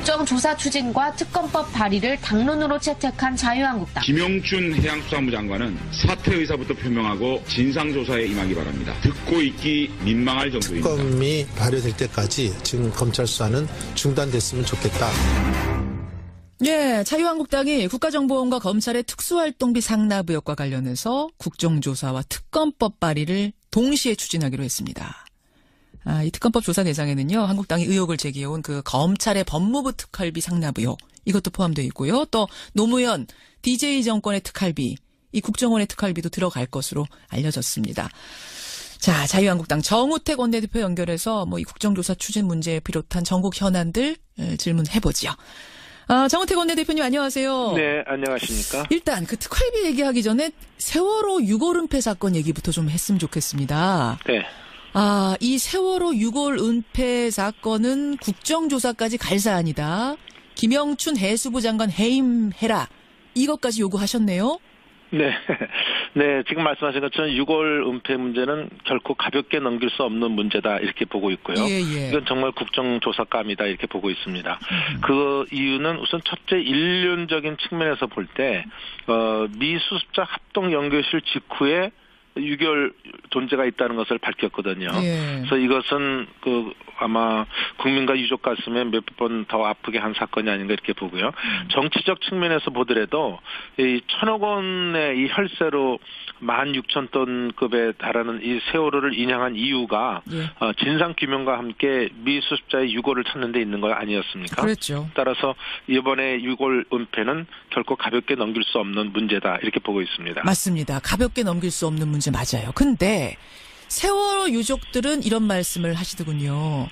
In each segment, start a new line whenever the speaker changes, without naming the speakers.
국정조사 추진과 특검법 발의를 당론으로 채택한 자유한국당.
김영춘 해양수산부 장관은 사퇴 의사부터 표명하고 진상조사에 임하기 바랍니다. 듣고 있기 민망할 정도입니다.
특검이 발효될 때까지 지금 검찰 수사는 중단됐으면 좋겠다.
예, 자유한국당이 국가정보원과 검찰의 특수활동비 상납 의혹과 관련해서 국정조사와 특검법 발의를 동시에 추진하기로 했습니다. 이 특검법 조사 대상에는요, 한국당이 의혹을 제기해온 그 검찰의 법무부 특활비 상납 의혹, 이것도 포함되어 있고요. 또 노무현 DJ 정권의 특활비, 이 국정원의 특활비도 들어갈 것으로 알려졌습니다. 자, 자유한국당 정우택 원내대표 연결해서 이 국정조사 추진 문제에 비롯한 전국 현안들 질문해보지요. 정우택 원내대표님 안녕하세요.
네, 안녕하십니까.
일단 그 특활비 얘기하기 전에 세월호 6월 은폐 사건 얘기부터 좀 했으면 좋겠습니다.
네.
이 세월호 6월 은폐 사건은 국정조사까지 갈 사안이다. 김영춘 해수부 장관 해임해라. 이것까지 요구하셨네요.
네. 네, 지금 말씀하신 것처럼 6월 은폐 문제는 결코 가볍게 넘길 수 없는 문제다 이렇게 보고 있고요.
예.
이건 정말 국정조사감이다 이렇게 보고 있습니다. 그 이유는 우선 첫째 인륜적인 측면에서 볼 때 미수습자 합동 연구실 직후에 6.25 존재가 있다는 것을 밝혔거든요.
예.
그래서 이것은 아마 국민과 유족 가슴에 몇 번 더 아프게 한 사건이 아닌가 이렇게 보고요. 정치적 측면에서 보더라도 이 1,000억 원의 이 혈세로 16,000톤급에 달하는 이 세월호를 인양한 이유가 진상 규명과 함께 미수습자의 유골을 찾는 데 있는 거 아니었습니까?
그렇죠.
따라서 이번에 6월 은폐는 결코 가볍게 넘길 수 없는 문제다 이렇게 보고 있습니다.
맞습니다. 가볍게 넘길 수 없는 문제 맞아요. 근데 세월호 유족들은 이런 말씀을 하시더군요.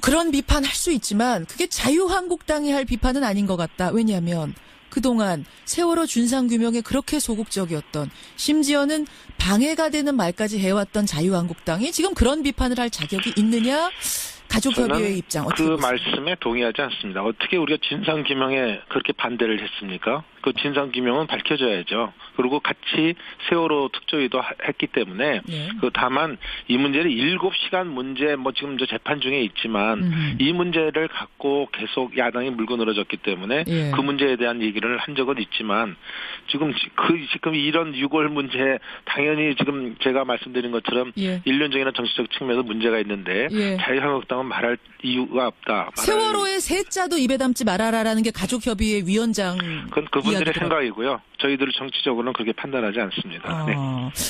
그런 비판 할 수 있지만 그게 자유한국당이 할 비판은 아닌 것 같다. 왜냐하면 그동안 세월호 준상규명에 그렇게 소극적이었던, 심지어는 방해가 되는 말까지 해왔던 자유한국당이 지금 그런 비판을 할 자격이 있느냐? 가족협의회의 입장 어떻게
그
보세요?
말씀에 동의하지 않습니다. 어떻게 우리가 진상규명에 그렇게 반대를 했습니까? 그 진상규명은 밝혀져야죠. 그리고 같이 세월호 특조위도 했기 때문에 다만 이 문제를 7시간 문제 지금 재판 중에 있지만 이 문제를 갖고 계속 야당이 물고 늘어졌기 때문에 그 문제에 대한 얘기를 한 적은 있지만 지금 이런 6월 문제 당연히 지금 제가 말씀드린 것처럼 인륜적이나 정치적 측면에서 문제가 있는데 자유한국당은 말할 이유가 없다.
세월호의 세자도 입에 담지 말아라라는 게 가족협의회 위원장.
그건 그분들의 생각이고요. 저희들은 정치적으로는 그렇게 판단하지 않습니다. 네.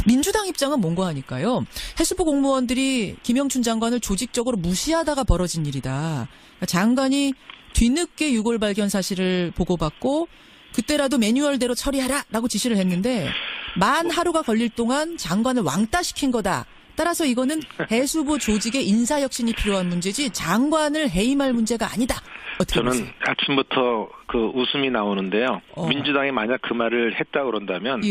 민주당 입장은 뭔가 하니까요. 해수부 공무원들이 김영춘 장관을 조직적으로 무시하다가 벌어진 일이다. 그러니까 장관이 뒤늦게 유골 발견 사실을 보고받고 그때라도 매뉴얼대로 처리하라라고 지시를 했는데 만 하루가 걸릴 동안 장관을 왕따시킨 거다. 따라서 이거는 해수부 조직의 인사혁신이 필요한 문제지 장관을 해임할 문제가 아니다. 어떻게
저는
보세요?
아침부터 웃음이 나오는데요. 민주당이 만약 그 말을 했다 그런다면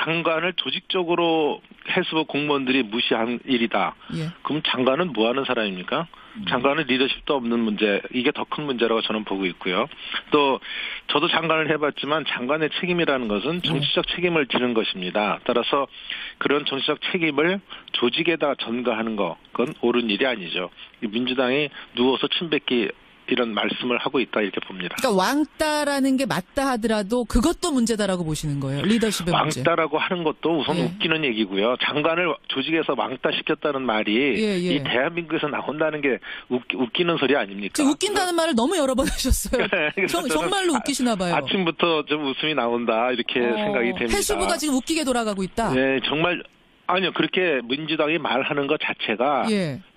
장관을 조직적으로 해수부 공무원들이 무시한 일이다. 그럼 장관은 뭐 하는 사람입니까? 장관은 리더십도 없는 문제, 이게 더 큰 문제라고 저는 보고 있고요. 또 저도 장관을 해봤지만 장관의 책임이라는 것은 정치적 책임을 지는 것입니다. 따라서 그런 정치적 책임을 조직에다 전가하는 그건 옳은 일이 아니죠. 민주당이 누워서 침 뱉기 이런 말씀을 하고 있다 이렇게 봅니다.
그러니까 왕따라는 게 맞다 하더라도 그것도 문제다라고 보시는 거예요. 리더십의 문제.
왕따라고 하는 것도 우선 웃기는 얘기고요. 장관을 조직에서 왕따시켰다는 말이 이 대한민국에서 나온다는 게 웃기는 소리 아닙니까?
지금 웃긴다는 말을 너무 여러 번 하셨어요. 정말로 웃기시나 봐요.
아침부터 좀 웃음이 나온다 이렇게 생각이 됩니다.
해수부가 지금 웃기게 돌아가고 있다.
네, 정말. 아니요, 그렇게 민주당이 말하는 것 자체가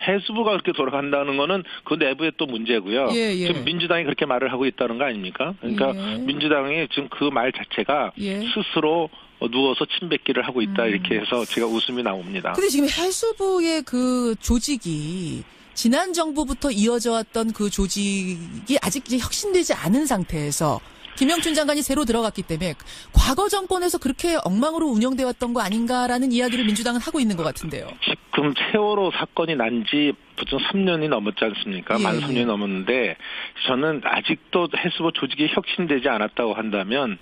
해수부가 그렇게 돌아간다는 거는 그 내부에 또 문제고요. 지금 민주당이 그렇게 말을 하고 있다는 거 아닙니까? 그러니까 민주당이 지금 그 말 자체가 스스로 누워서 침뱉기를 하고 있다 이렇게 해서 제가 웃음이 나옵니다.
근데 지금 해수부의 그 조직이 지난 정부부터 이어져 왔던 그 조직이 아직 혁신되지 않은 상태에서 김영춘 장관이 새로 들어갔기 때문에 과거 정권에서 그렇게 엉망으로 운영돼 왔던 거 아닌가라는 이야기를 민주당은 하고 있는 것 같은데요.
지금 세월호 사건이 난 지 보통 3년이 넘었지 않습니까? 만 3년이 넘었는데 저는 아직도 해수부 조직이 혁신되지 않았다고 한다면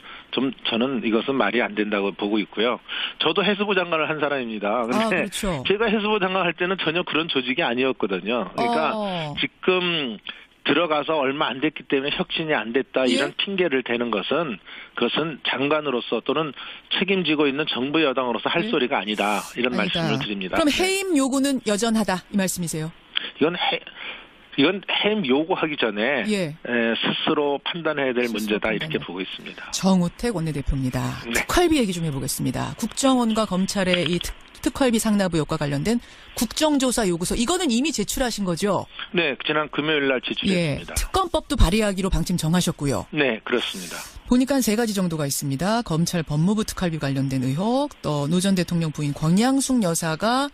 저는 이것은 말이 안 된다고 보고 있고요. 저도 해수부 장관을 한 사람입니다. 근데
그렇죠.
제가 해수부 장관 할 때는 전혀 그런 조직이 아니었거든요. 그러니까 지금 들어가서 얼마 안 됐기 때문에 혁신이 안 됐다 이런 핑계를 대는 것은 그것은 장관으로서 또는 책임지고 있는 정부 여당으로서 할 소리가 아니다 이런 말씀을 드립니다.
그럼 해임 요구는 여전하다 이 말씀이세요?
이건 해임 요구하기 전에 스스로 판단해야 될 문제다 이렇게 보고 있습니다.
정우택 원내대표입니다. 특활비 얘기 좀 해보겠습니다. 국정원과 검찰의 이 특활비 상납 의혹과 관련된 국정조사 요구서 이거는 이미 제출하신 거죠?
네, 지난 금요일 날 제출했습니다.
특검법도 발의하기로 방침 정하셨고요.
네, 그렇습니다.
보니까 한 3가지 정도가 있습니다. 검찰 법무부 특활비 관련된 의혹, 또 노 전 대통령 부인 권양숙 여사가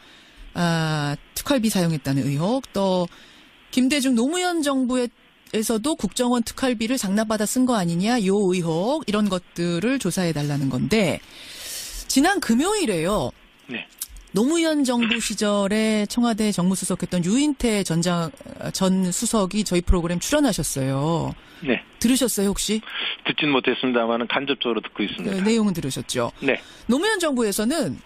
특활비 사용했다는 의혹, 또 김대중 노무현 정부에서도 국정원 특활비를 상납받아 쓴 거 아니냐, 요 의혹 이런 것들을 조사해달라는 건데 지난 금요일에요.
네.
노무현 정부 시절에 청와대 정무수석했던 유인태 전 수석이 저희 프로그램 출연하셨어요.
네.
들으셨어요 혹시?
듣진 못했습니다만 간접적으로 듣고 있습니다.
네, 내용은 들으셨죠?
네.
노무현 정부에서는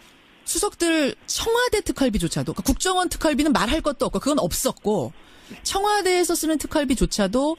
수석들 청와대 특활비조차도 그러니까 국정원 특활비는 말할 것도 없고 그건 없었고 청와대에서 쓰는 특활비조차도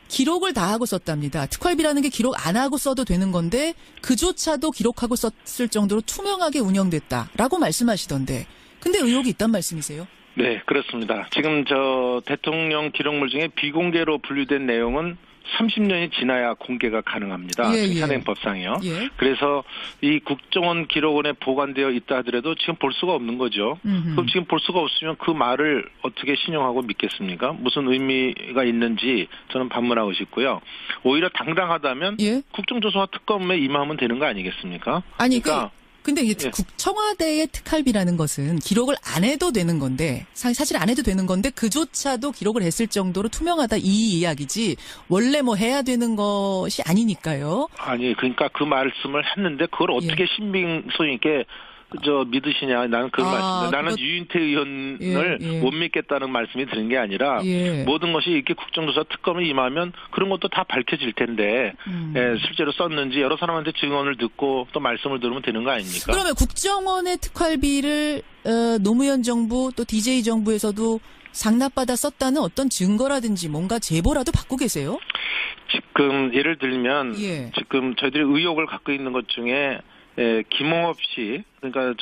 기록을 다 하고 썼답니다. 특활비라는 게 기록 안 하고 써도 되는 건데 그조차도 기록하고 썼을 정도로 투명하게 운영됐다라고 말씀하시던데 근데 의혹이 있단 말씀이세요?
네, 그렇습니다. 지금 저 대통령 기록물 중에 비공개로 분류된 내용은 30년이 지나야 공개가 가능합니다. 현행법상이요. 그래서 이 국정원 기록원에 보관되어 있다 하더라도 지금 볼 수가 없는 거죠. 그럼 지금 볼 수가 없으면 그 말을 어떻게 신용하고 믿겠습니까? 무슨 의미가 있는지 저는 반문하고 싶고요. 오히려 당당하다면 국정조사와 특검에 임하면 되는 거 아니겠습니까?
아니 그러니까 근데 이게 청와대의 특활비라는 것은 기록을 안 해도 되는 건데 사실 안 해도 되는 건데 그조차도 기록을 했을 정도로 투명하다 이 이야기지 원래 뭐 해야 되는 것이 아니니까요.
아니 그러니까 그 말씀을 했는데 그걸 어떻게 신빙성 있게 믿으시냐. 나는 그런 말씀입니다. 나는 유인태 의원을 못 믿겠다는 말씀이 드는 게 아니라 모든 것이 이렇게 국정조사 특검에 임하면 그런 것도 다 밝혀질 텐데 실제로 썼는지 여러 사람한테 증언을 듣고 또 말씀을 들으면 되는 거 아닙니까?
그러면 국정원의 특활비를 노무현 정부 또 DJ 정부에서도 상납받아 썼다는 어떤 증거라든지 뭔가 제보라도 받고 계세요?
지금 예를 들면 지금 저희들이 의혹을 갖고 있는 것 중에 김홍업 씨, 그러니까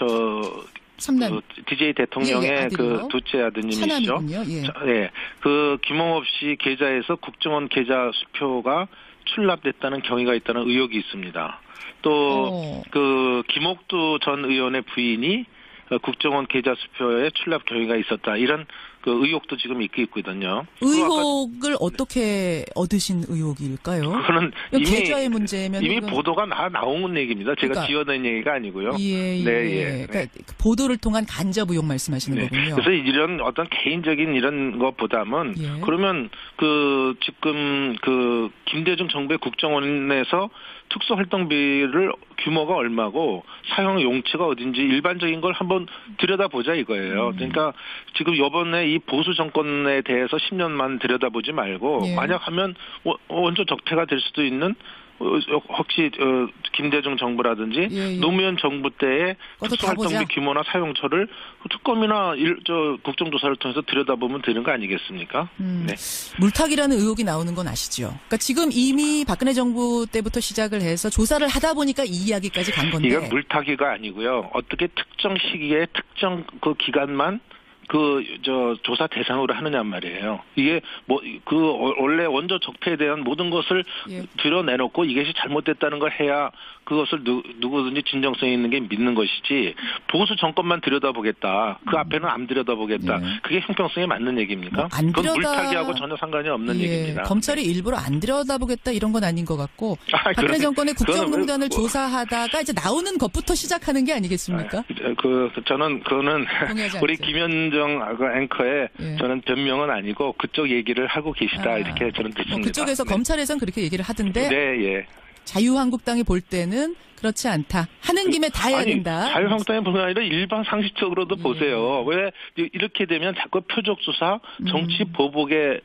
DJ 대통령의 그 둘째 아드님이시죠. 그 김홍업 씨 계좌에서 국정원 계좌 수표가 출납됐다는 경위가 있다는 의혹이 있습니다. 또 그 김옥두 전 의원의 부인이 국정원 계좌 수표에 출납 경위가 있었다. 이런 그 의혹도 지금 있거든요.
의혹을 어떻게 얻으신 의혹일까요?
그거는
계좌의 문제면
이미 보도가 나온 얘기입니다. 제가 지어낸 얘기가 아니고요.
그러니까 보도를 통한 간접 의혹 말씀하시는 거군요.
그래서 이런 어떤 개인적인 이런 것보다는 그러면 그 지금 그 김대중 정부의 국정원에서 특수활동비를 규모가 얼마고 사용 용처가 어딘지 일반적인 걸 한번 들여다보자 이거예요. 그러니까 지금 이번에 이 보수 정권에 대해서 10년만 들여다보지 말고 만약 하면 원조 적폐가 될 수도 있는 혹시 김대중 정부라든지 노무현 정부 때의 특수활동비 규모나 사용처를 특검이나 국정조사를 통해서 들여다보면 되는 거 아니겠습니까?
물타기라는 의혹이 나오는 건 아시죠? 그러니까 지금 이미 박근혜 정부 때부터 시작을 해서 조사를 하다 보니까 이 이야기까지 간 건데.
이건 물타기가 아니고요. 어떻게 특정 시기에 특정 그 기간만 조사 대상으로 하느냐 말이에요. 이게 원래 원조 적폐에 대한 모든 것을 드러내놓고 이것이 잘못됐다는 걸 해야 그것을 누구든지 진정성 있는 게 믿는 것이지 보수 정권만 들여다보겠다. 그 앞에는 안 들여다보겠다. 그게 형평성에 맞는 얘기입니까? 그건 물타기하고 전혀 상관이 없는 얘기입니다.
검찰이 일부러 안 들여다보겠다 이런 건 아닌 것 같고 박근혜 정권의 국정농단을 조사하다가 이제 나오는 것부터 시작하는 게 아니겠습니까?
저는 그거는 우리 김현정 앵커의 저는 변명은 아니고 그쪽 얘기를 하고 계시다 이렇게 저는 듣습니다.
그쪽에서 검찰에서는 그렇게 얘기를 하던데 자유한국당이 볼 때는 그렇지 않다. 하는 김에 다 해야 된다.
자유한국당이 보는 게 아니라 일반 상식적으로도 보세요. 왜 이렇게 되면 자꾸 표적 수사, 정치 보복의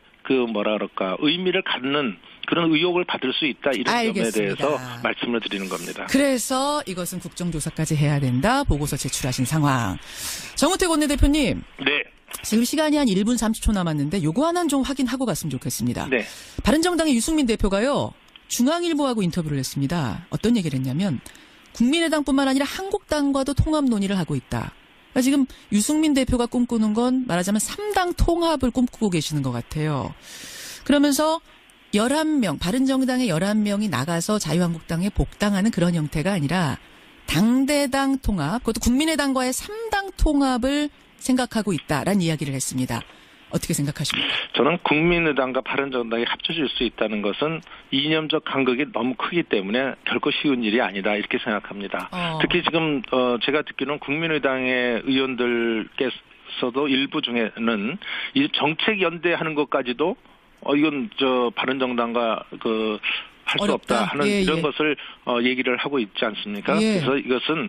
의미를 갖는 그런 의혹을 받을 수 있다. 이런 점에 대해서 말씀을 드리는 겁니다.
그래서 이것은 국정조사까지 해야 된다. 보고서 제출하신 상황. 정우택 원내대표님.
네.
지금 시간이 한 1분 30초 남았는데 요거 하나는 좀 확인하고 갔으면 좋겠습니다.
네.
바른정당의 유승민 대표가요. 중앙일보하고 인터뷰를 했습니다. 어떤 얘기를 했냐면 국민의당뿐만 아니라 한국당과도 통합 논의를 하고 있다. 그러니까 지금 유승민 대표가 꿈꾸는 건 말하자면 3당 통합을 꿈꾸고 계시는 것 같아요. 그러면서 11명, 바른정당의 11명이 나가서 자유한국당에 복당하는 그런 형태가 아니라 당대당 통합, 그것도 국민의당과의 3당 통합을 생각하고 있다라는 이야기를 했습니다. 어떻게 생각하십니까?
저는 국민의당과 바른정당이 합쳐질 수 있다는 것은 이념적 간극이 너무 크기 때문에 결코 쉬운 일이 아니다 이렇게 생각합니다. 특히 지금 제가 듣기로는 국민의당의 의원들께서도 일부 중에는 이 정책 연대하는 것까지도 이건 바른정당과 할 수 없다 하는 이런 것을 얘기를 하고 있지 않습니까? 그래서 이것은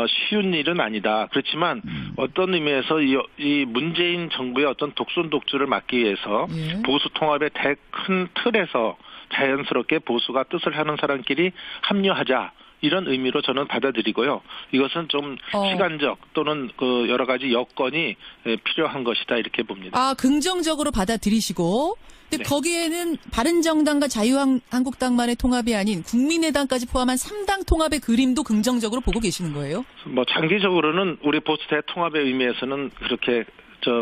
쉬운 일은 아니다. 그렇지만 어떤 의미에서 이 문재인 정부의 어떤 독선독주를 막기 위해서 보수 통합의 큰 틀에서 자연스럽게 보수가 뜻을 하는 사람끼리 합류하자. 이런 의미로 저는 받아들이고요. 이것은 좀 시간적 또는 여러 가지 여건이 필요한 것이다 이렇게 봅니다.
긍정적으로 받아들이시고 근데 거기에는 바른정당과 자유한국당만의 통합이 아닌 국민의당까지 포함한 3당 통합의 그림도 긍정적으로 보고 계시는 거예요?
장기적으로는 우리 보수 대통합의 의미에서는 그렇게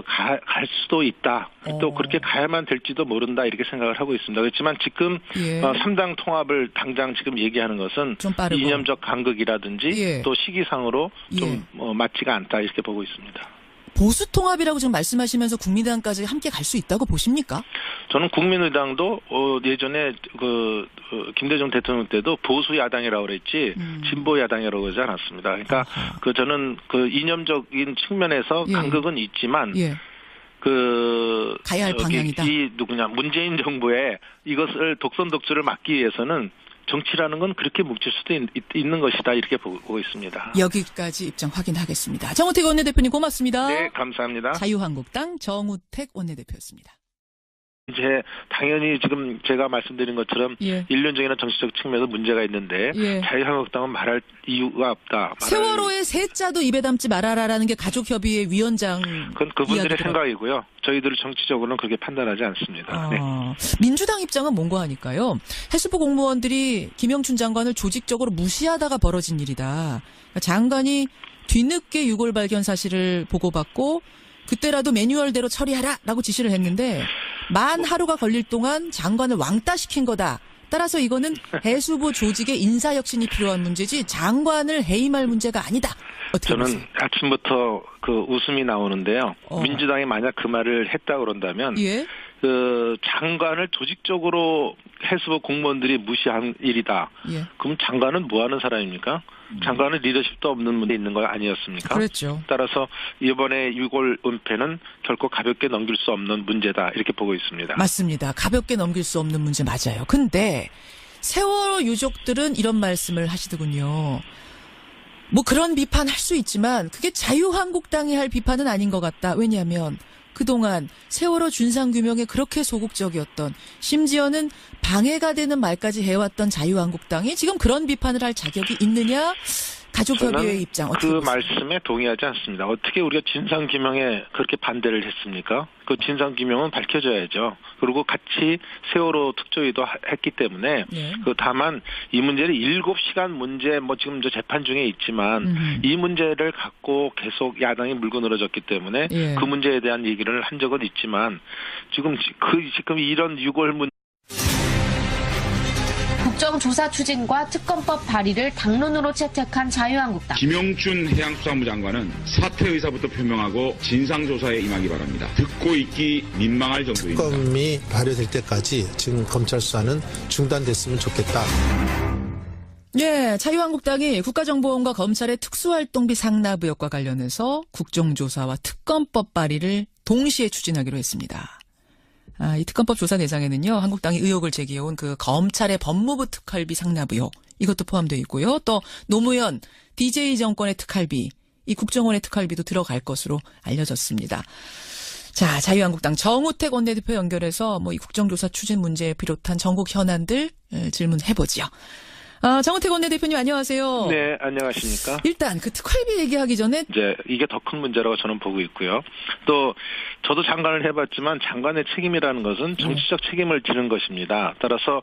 갈 수도 있다. 또 그렇게 가야만 될지도 모른다 이렇게 생각을 하고 있습니다. 그렇지만 지금 3당 통합을 당장 지금 얘기하는 것은 이념적 간극이라든지 또 시기상으로 좀 맞지가 않다 이렇게 보고 있습니다.
보수 통합이라고 지금 말씀하시면서 국민의당까지 함께 갈 수 있다고 보십니까?
저는 국민의당도 예전에 김대중 대통령 때도 보수 야당이라고 그랬지 진보 야당이라고 그러지 않았습니다. 그러니까 저는 이념적인 측면에서 간극은 있지만
가야 할 방향이다.
문재인 정부의 이것을 독선독주를 막기 위해서는 정치라는 건 그렇게 뭉칠 수도 있는 것이다 이렇게 보고 있습니다.
여기까지 입장 확인하겠습니다. 정우택 원내대표님 고맙습니다.
네, 감사합니다.
자유한국당 정우택 원내대표였습니다.
이제 당연히 지금 제가 말씀드린 것처럼 일륜적이나 정치적 측면에서 문제가 있는데 자유한국당은 말할 이유가 없다.
세월호의 세자도 입에 담지 말아라라는 게 가족협의회 위원장
그건 그분들의 생각이고요. 저희들 정치적으로는 그렇게 판단하지 않습니다.
민주당 입장은 뭔가 하니까요. 해수부 공무원들이 김영춘 장관을 조직적으로 무시하다가 벌어진 일이다. 그러니까 장관이 뒤늦게 유골 발견 사실을 보고받고 그때라도 매뉴얼대로 처리하라라고 지시를 했는데 만 하루가 걸릴 동안 장관을 왕따시킨 거다. 따라서 이거는 해수부 조직의 인사혁신이 필요한 문제지 장관을 해임할 문제가 아니다. 어떻게
저는
보세요?
아침부터 웃음이 나오는데요. 민주당이 만약 그 말을 했다 그런다면 장관을 조직적으로 해수부 공무원들이 무시한 일이다. 그럼 장관은 뭐 하는 사람입니까? 장관은 리더십도 없는 문제 있는 거 아니었습니까?
그렇죠.
따라서 이번에 유골 은폐는 결코 가볍게 넘길 수 없는 문제다 이렇게 보고 있습니다.
맞습니다. 가볍게 넘길 수 없는 문제 맞아요. 근데 세월호 유족들은 이런 말씀을 하시더군요. 그런 비판할 수 있지만 그게 자유한국당이 할 비판은 아닌 것 같다. 왜냐하면 그동안 세월호 준상규명에 그렇게 소극적이었던 심지어는 방해가 되는 말까지 해왔던 자유한국당이 지금 그런 비판을 할 자격이 있느냐? 가족협의회의 입장 어떻게 보세요?
말씀에 동의하지 않습니다. 어떻게 우리가 진상규명에 그렇게 반대를 했습니까? 그 진상규명은 밝혀져야죠. 그리고 같이 세월호 특조위도 했기 때문에 다만 이 문제를 7시간 문제 지금 재판 중에 있지만 이 문제를 갖고 계속 야당이 물고 늘어졌기 때문에 그 문제에 대한 얘기를 한 적은 있지만 지금 이런 유골 문제
국정조사 추진과 특검법 발의를 당론으로 채택한 자유한국당.
김영춘 해양수산부 장관은 사퇴 의사부터 표명하고 진상조사에 임하기 바랍니다. 듣고 있기 민망할 정도입니다.
특검이 발효될 때까지 지금 검찰 수사는 중단됐으면 좋겠다.
자유한국당이 국가정보원과 검찰의 특수활동비 상납 의혹과 관련해서 국정조사와 특검법 발의를 동시에 추진하기로 했습니다. 이 특검법 조사 대상에는요, 한국당이 의혹을 제기해온 그 검찰의 법무부 특활비 상납 의혹, 이것도 포함되어 있고요. 또 노무현 DJ 정권의 특활비, 이 국정원의 특활비도 들어갈 것으로 알려졌습니다. 자, 자유한국당 정우택 원내대표 연결해서 이 국정조사 추진 문제에 비롯한 전국 현안들 질문해보죠. 정은택 원내대표님 안녕하세요.
네, 안녕하십니까.
일단 그 특활비 얘기하기 전에
이제 이게 더 큰 문제라고 저는 보고 있고요. 또 저도 장관을 해봤지만 장관의 책임이라는 것은 정치적 책임을 지는 것입니다. 따라서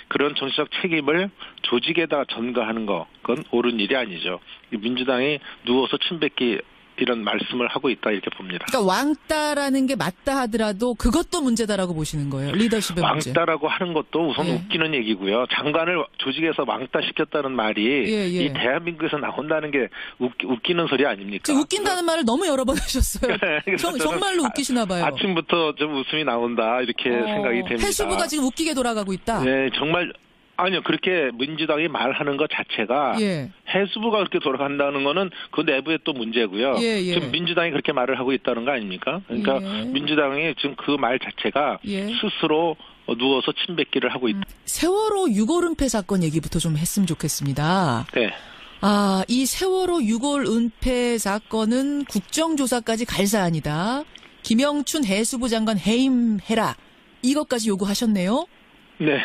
그런 정치적 책임을 조직에다 전가하는 거, 그건 옳은 일이 아니죠. 민주당이 누워서 침 뱉기 이런 말씀을 하고 있다 이렇게 봅니다.
그러니까 왕따라는 게 맞다 하더라도 그것도 문제다라고 보시는 거예요. 리더십의 문제.
왕따라고 하는 것도 우선 웃기는 얘기고요. 장관을 조직에서 왕따시켰다는 말이 이 대한민국에서 나온다는 게 웃기는 소리 아닙니까?
지금 웃긴다는 말을 너무 여러 번 하셨어요. 정말로 웃기시나 봐요.
아침부터 좀 웃음이 나온다 이렇게 생각이 됩니다.
해수부가 지금 웃기게 돌아가고 있다.
네, 정말 아니요. 그렇게 민주당이 말하는 것 자체가 해수부가 그렇게 돌아간다는 거는 그 내부에 또 문제고요. 지금 민주당이 그렇게 말을 하고 있다는 거 아닙니까? 그러니까 민주당이 지금 그 말 자체가 스스로 누워서 침뱉기를 하고 있다.
세월호 6월 은폐 사건 얘기부터 좀 했으면 좋겠습니다.
네.
이 세월호 6월 은폐 사건은 국정조사까지 갈 사안이다. 김영춘 해수부 장관 해임해라. 이것까지 요구하셨네요.
네.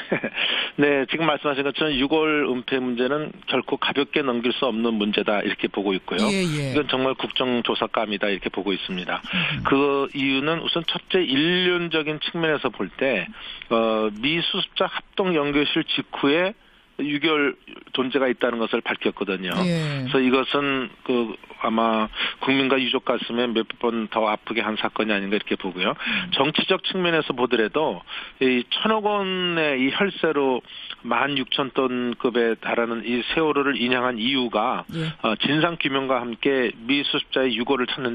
네, 지금 말씀하신 것처럼 6월 은폐 문제는 결코 가볍게 넘길 수 없는 문제다 이렇게 보고 있고요. 이건 정말 국정조사감이다 이렇게 보고 있습니다. 그 이유는 우선 첫째 인륜적인 측면에서 볼 때 미수습자 합동 연구실 직후에 6개월 존재가 있다는 것을 밝혔거든요. 그래서 이것은 아마 국민과 유족 가슴에 몇 번 더 아프게 한 사건이 아닌가 이렇게 보고요. 정치적 측면에서 보더라도 이 1,000억 원의 이 혈세로 16,000톤급에 달하는 이 세월호를 인양한 이유가 진상 규명과 함께 미수습자의 유고를 찾는